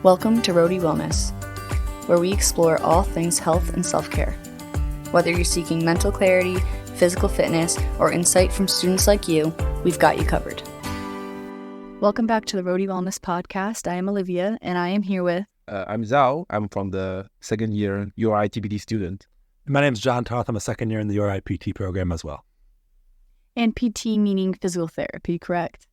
Welcome to Roadie Wellness, where we explore all things health and self-care. Whether you're seeking mental clarity, physical fitness, or insight from students like you, we've got you covered. Welcome back to the Roadie Wellness podcast. I am Olivia, and I am here with... I'm Zhao. I'm from the second year URI TPT student. My name is John Toth. I'm a second year in the URI PT program as well. And PT meaning physical therapy, correct?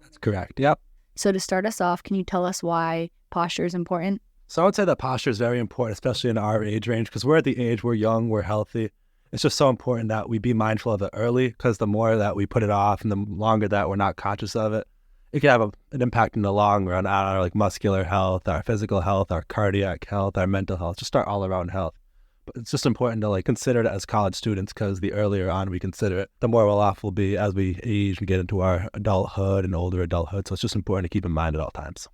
That's correct, yep. So to start us off, can you tell us why posture is important? So I would say that posture is very important, especially in our age range, because we're at the age, we're young, we're healthy. It's just so important that we be mindful of it early, because the more that we put it off and the longer that we're not conscious of it, it can have an impact in the long run on our muscular health, our physical health, our cardiac health, our mental health, just our all-around health. But it's just important to consider it as college students, because the earlier on we consider it, the more well off we'll be as we age and get into our adulthood and older adulthood. So it's just important to keep in mind at all times.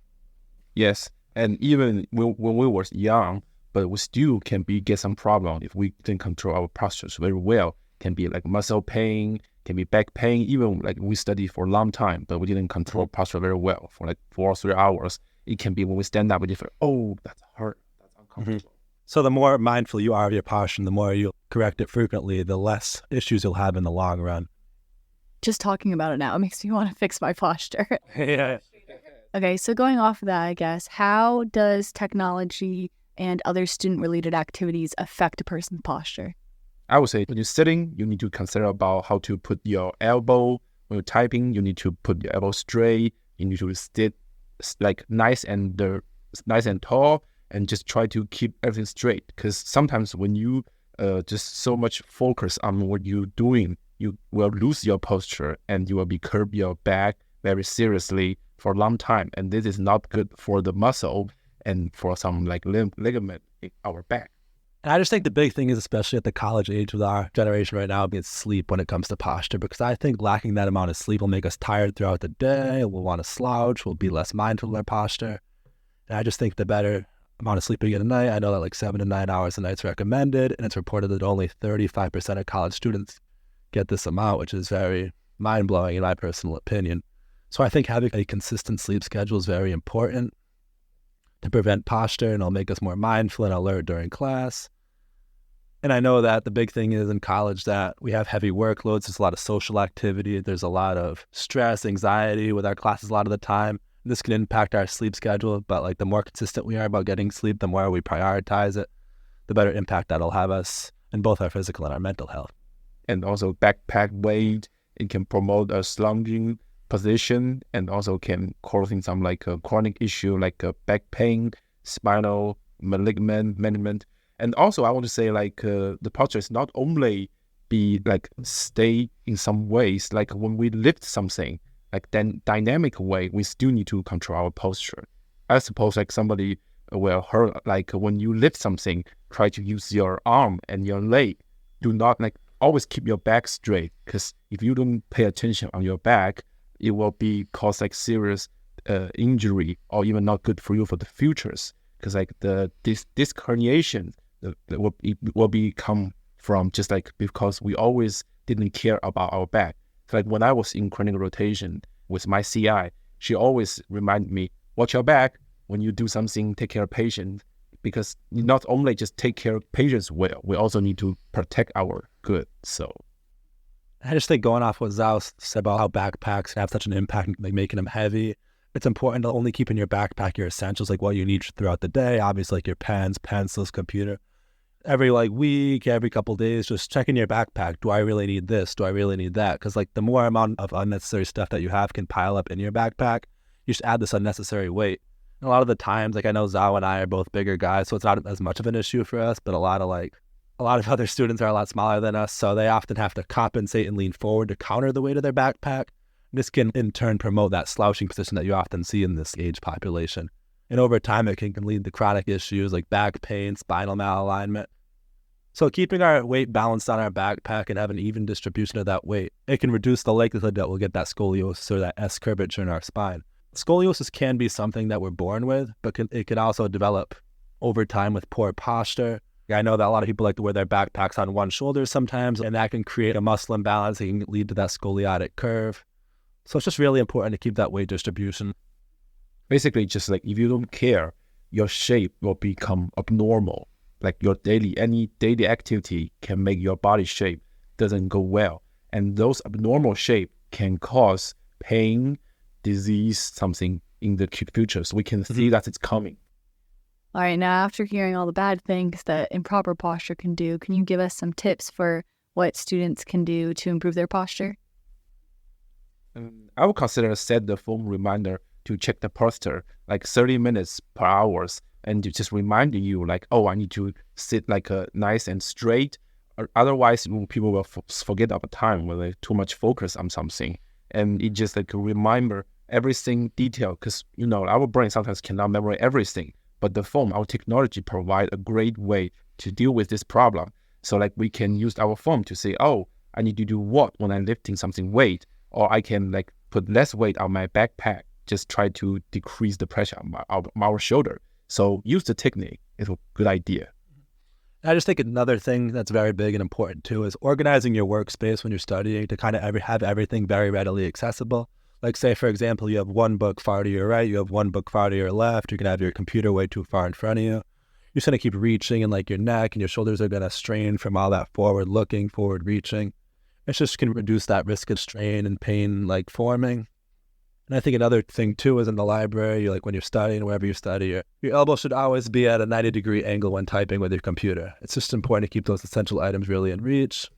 Yes, and even when we were young, but we still can get some problem if we didn't control our postures very well. Can be muscle pain, can be back pain, even we study for a long time, but we didn't control posture very well for 4 or 3 hours. It can be when we stand up, we just oh, that's hard, that's uncomfortable. Mm-hmm. So the more mindful you are of your posture, the more you correct it frequently, the less issues you'll have in the long run. Just talking about it now, it makes me want to fix my posture. Yeah. Okay, so going off of that, I guess, how does technology and other student-related activities affect a person's posture? I would say when you're sitting, you need to consider about how to put your elbow. When you're typing, you need to put your elbow straight. You need to sit nice and tall, and just try to keep everything straight. Because sometimes when you just so much focus on what you're doing, you will lose your posture and you will be curve your back very seriously for a long time. And this is not good for the muscle and for some ligament in our back. And I just think the big thing is, especially at the college age with our generation right now, being sleep when it comes to posture, because I think lacking that amount of sleep will make us tired throughout the day. We'll want to slouch. We'll be less mindful of our posture. And I just think the better amount of sleep you get a night, I know that 7 to 9 hours a night is recommended, and it's reported that only 35% of college students get this amount, which is very mind-blowing in my personal opinion. So I think having a consistent sleep schedule is very important to prevent posture, and it'll make us more mindful and alert during class. And I know that the big thing is in college that we have heavy workloads. There's a lot of social activity. There's a lot of stress, anxiety with our classes a lot of the time. This can impact our sleep schedule, but the more consistent we are about getting sleep, the more we prioritize it, the better impact that'll have us in both our physical and our mental health. And also backpack weight, it can promote a slouching position, and also can causing some a chronic issue like back pain, spinal management. And also I want to say the posture is not only be stay in some ways, when we lift something, then dynamic way, we still need to control our posture. I suppose somebody will hurt, when you lift something, try to use your arm and your leg. Do not always keep your back straight, because if you don't pay attention on your back, it will be cause serious injury, or even not good for you for the futures. Because this disc herniation will become from just because we always didn't care about our back. When I was in clinical rotation with my CI, she always reminded me, watch your back when you do something, take care of patients, because you not only just take care of patients well, we also need to protect our good. So I just think going off what Zhao said about how backpacks have such an impact, making them heavy, it's important to only keep in your backpack your essentials, what you need throughout the day, obviously your pens, pencils, computer. Every week, every couple of days, just check in your backpack. Do I really need this? Do I really need that? Because the more amount of unnecessary stuff that you have can pile up in your backpack. You just add this unnecessary weight. And a lot of the times, I know Zhao and I are both bigger guys, so it's not as much of an issue for us. But a lot of other students are a lot smaller than us, so they often have to compensate and lean forward to counter the weight of their backpack. This can in turn promote that slouching position that you often see in this age population. And over time, it can lead to chronic issues like back pain, spinal malalignment. So keeping our weight balanced on our backpack and having an even distribution of that weight, it can reduce the likelihood that we'll get that scoliosis or that S curvature in our spine. Scoliosis can be something that we're born with, but it can also develop over time with poor posture. I know that a lot of people like to wear their backpacks on one shoulder sometimes, and that can create a muscle imbalance. It can lead to that scoliotic curve. So it's just really important to keep that weight distribution. Basically, just if you don't care, your shape will become abnormal. Like any daily activity can make your body shape doesn't go well. And those abnormal shape can cause pain, disease, something in the future. So we can see that it's coming. All right, now after hearing all the bad things that improper posture can do, can you give us some tips for what students can do to improve their posture? I would consider set the phone reminder to check the posture like 30 minutes per hours, and to just remind you like, oh, I need to sit like nice and straight. Or otherwise, people will forget over time when they too much focus on something. And it just like a reminder, everything detail, because our brain sometimes cannot memorize everything. But the phone, our technology provide a great way to deal with this problem. So like we can use our phone to say, oh, I need to do what when I'm lifting something weight, or I can like put less weight on my backpack, just try to decrease the pressure on our shoulder. So use the technique. It's a good idea. I just think another thing that's very big and important too is organizing your workspace when you're studying to kind of have everything very readily accessible. Like say, for example, you have one book far to your right, you have one book far to your left, you can have your computer way too far in front of you. You're just going to keep reaching, and like your neck and your shoulders are going to strain from all that forward looking, forward reaching. It just can reduce that risk of strain and pain like forming. And I think another thing too is in the library, like when you're studying, wherever you study, your elbow should always be at a 90-degree angle when typing with your computer. It's just important to keep those essential items really in reach.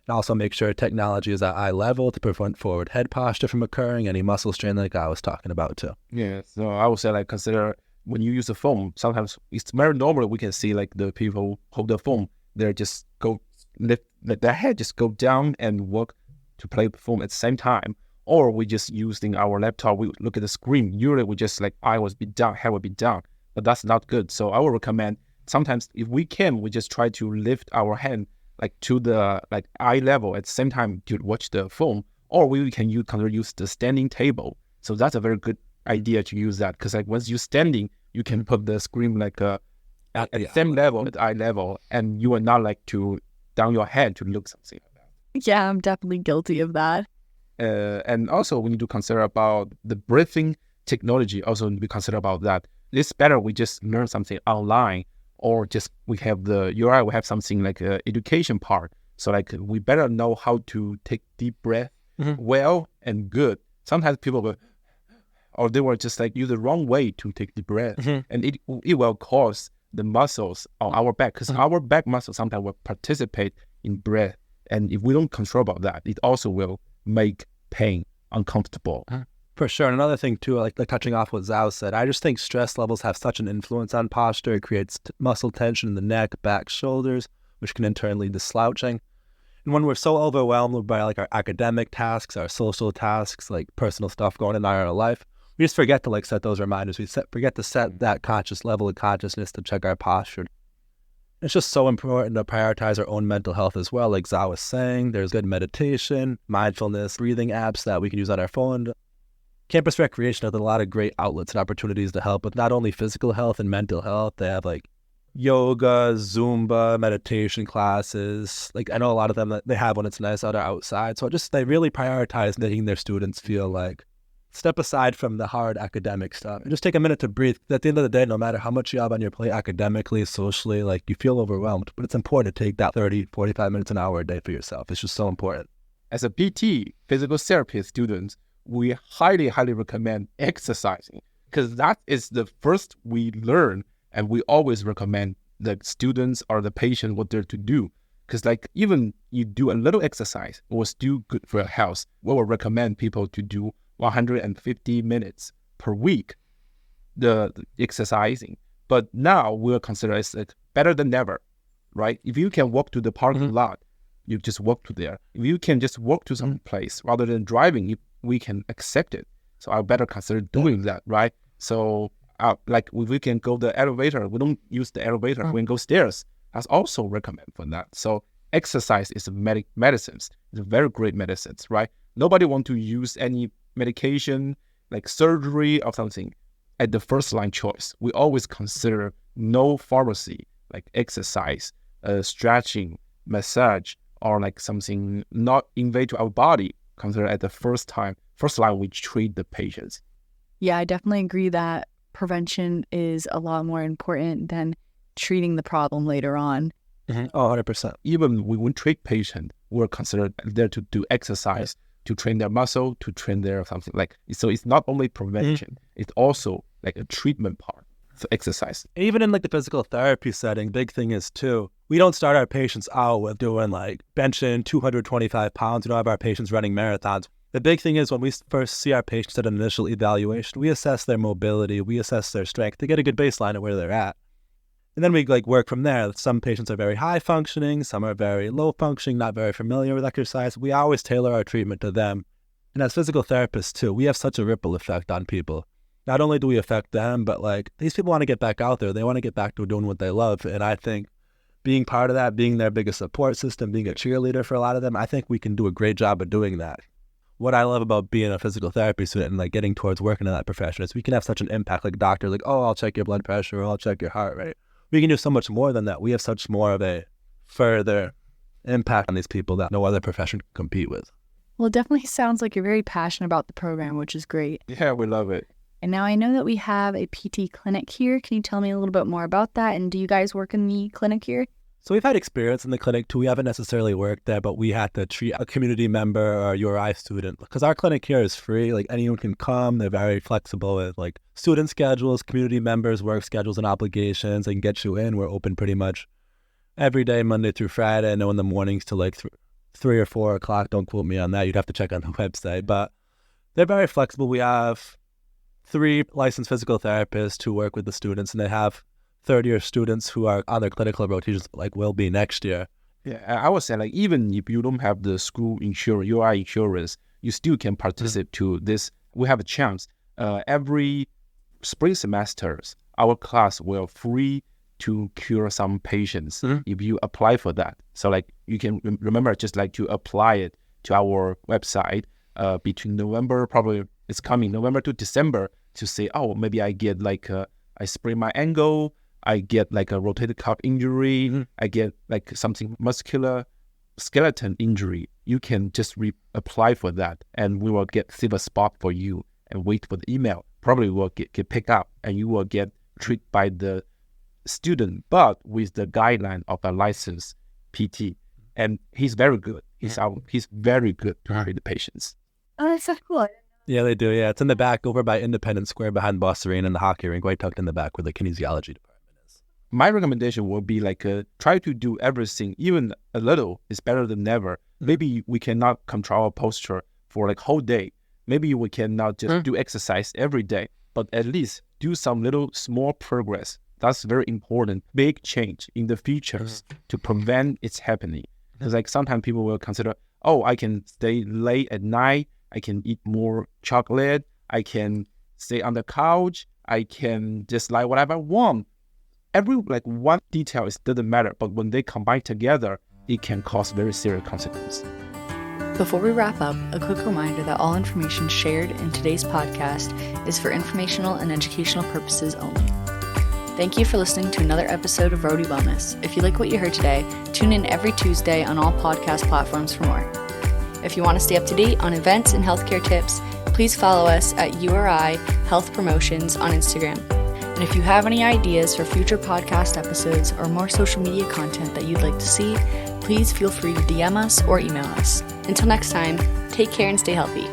And also make sure technology is at eye level to prevent forward head posture from occurring, any muscle strain like I was talking about too. Yeah, so I would say like consider when you use the phone, sometimes it's very normal we can see like the people hold the phone, they just go lift, let their head just go down and work to play the phone at the same time. Or we just using our laptop, we look at the screen. Usually we just like eye will be down, head will be down, but that's not good. So I would recommend sometimes if we can, we just try to lift our hand like to the like eye level at the same time to watch the phone. Or we can use the standing table. So that's a very good idea to use that, because like once you're standing, you can put the screen like at the same level, at eye level, and you are not like to down your head to look something like that. Yeah, I'm definitely guilty of that. And also we need to consider about the breathing technology. Also need to be consider about that. It's better we just learn something online, or just we have the URI, we have something like education part. So like we better know how to take deep breath well and good. Sometimes people will, or they will just like use the wrong way to take the breath, and it will cause the muscles on our back, because our back muscles sometimes will participate in breath, and if we don't control about that, it also will make pain, uncomfortable. For sure. And another thing too, like touching off what Zhao said, I just think stress levels have such an influence on posture. It creates muscle tension in the neck, back, shoulders, which can in turn lead to slouching. And when we're so overwhelmed by like our academic tasks, our social tasks, like personal stuff going on in our life, we just forget to like set those reminders. We forget to set that conscious level of consciousness to check our posture. It's just so important to prioritize our own mental health as well. Like Zhao was saying, there's good meditation, mindfulness, breathing apps that we can use on our phone. Campus Recreation has a lot of great outlets and opportunities to help with not only physical health and mental health. They have like yoga, Zumba, meditation classes. Like I know a lot of them that they have when it's nice out or outside. So they really prioritize making their students feel like step aside from the hard academic stuff and just take a minute to breathe. At the end of the day, no matter how much you have on your plate academically, socially, like you feel overwhelmed, but it's important to take that 30, 45 minutes, an hour a day for yourself. It's just so important. As a PT, physical therapy students, we highly, highly recommend exercising, because that is the first we learn, and we always recommend the students or the patient what they're to do. Because like even you do a little exercise, it will still good for your health. We will recommend people to do 150 minutes per week, the exercising. But now we'll consider it like better than ever, right? If you can walk to the parking lot, you just walk to there. If you can just walk to some place rather than driving, we can accept it. So I better consider doing that, right? So like if we can go the elevator, we don't use the elevator, we can go stairs. That's also recommend for that. So exercise is medicines. It's very great medicines, right? Nobody want to use any medication like surgery or something at the first line choice. We always consider no pharmacy, like exercise, stretching, massage, or like something not invade to our body, consider at the first line we treat the patients. Yeah, I definitely agree that prevention is a lot more important than treating the problem later on. Oh, 100%. Even when we treat patients, we're considered there to do exercise, to train their muscle, to train their something like. So it's not only prevention, it's also like a treatment part for exercise. Even in like the physical therapy setting, big thing is too, we don't start our patients out with doing like benching 225 pounds. We don't have our patients running marathons. The big thing is when we first see our patients at an initial evaluation, we assess their mobility, we assess their strength to get a good baseline of where they're at. And then we like work from there. Some patients are very high functioning, some are very low functioning, not very familiar with exercise. We always tailor our treatment to them. And as physical therapists too, we have such a ripple effect on people. Not only do we affect them, but like these people want to get back out there. They want to get back to doing what they love. And I think being part of that, being their biggest support system, being a cheerleader for a lot of them, I think we can do a great job of doing that. What I love about being a physical therapy student and like getting towards working in that profession is we can have such an impact. Like doctors, like, oh, I'll check your blood pressure, or I'll check your heart rate. We can do so much more than that. We have such more of a further impact on these people that no other profession can compete with. Well, it definitely sounds like you're very passionate about the program, which is great. Yeah, we love it. And now I know that we have a PT clinic here. Can you tell me a little bit more about that? And do you guys work in the clinic here? So we've had experience in the clinic too. We haven't necessarily worked there, but we had to treat a community member or a URI student because our clinic here is free. Like anyone can come. They're very flexible with like student schedules, community members, work schedules and obligations. They can get you in. We're open pretty much every day, Monday through Friday. I know in the mornings to like 3 or 4 o'clock. Don't quote me on that. You'd have to check on the website, but they're very flexible. We have 3 licensed physical therapists who work with the students, and they have third-year students who are on their clinical rotations, like will be next year. Yeah, I would say like even if you don't have the school insurance, URI insurance, you still can participate to this. We have a chance. Every spring semesters, our class will free to cure some patients if you apply for that. So like you can remember just like to apply it to our website between November, probably it's coming November to December, to say, oh, maybe I get like I sprain my ankle, I get like a rotator cuff injury, I get like something muscular skeleton injury. You can just apply for that, and we will save a spot for you and wait for the email. Probably will get picked up, and you will get treated by the student, but with the guideline of a licensed PT. And he's very good. He's very good to treat the patients. Oh, that's so cool. Yeah, they do. Yeah, it's in the back over by Independence Square behind Boss Arena and the hockey rink, right tucked in the back where the kinesiology department is. My recommendation would be like try to do everything, even a little is better than never. Maybe we cannot control our posture for like whole day. Maybe we cannot just do exercise every day, but at least do some little small progress. That's very important. Big change in the futures to prevent its happening. Because like sometimes people will consider, oh, I can stay late at night. I can eat more chocolate. I can stay on the couch. I can just like whatever I want. Every like one detail doesn't matter, but when they combine together, it can cause very serious consequences. Before we wrap up, a quick reminder that all information shared in today's podcast is for informational and educational purposes only. Thank you for listening to another episode of Roadie Wellness. If you like what you heard today, tune in every Tuesday on all podcast platforms for more. If you want to stay up to date on events and healthcare tips, please follow us at URI Health Promotions on Instagram. And if you have any ideas for future podcast episodes or more social media content that you'd like to see, please feel free to DM us or email us. Until next time, take care and stay healthy.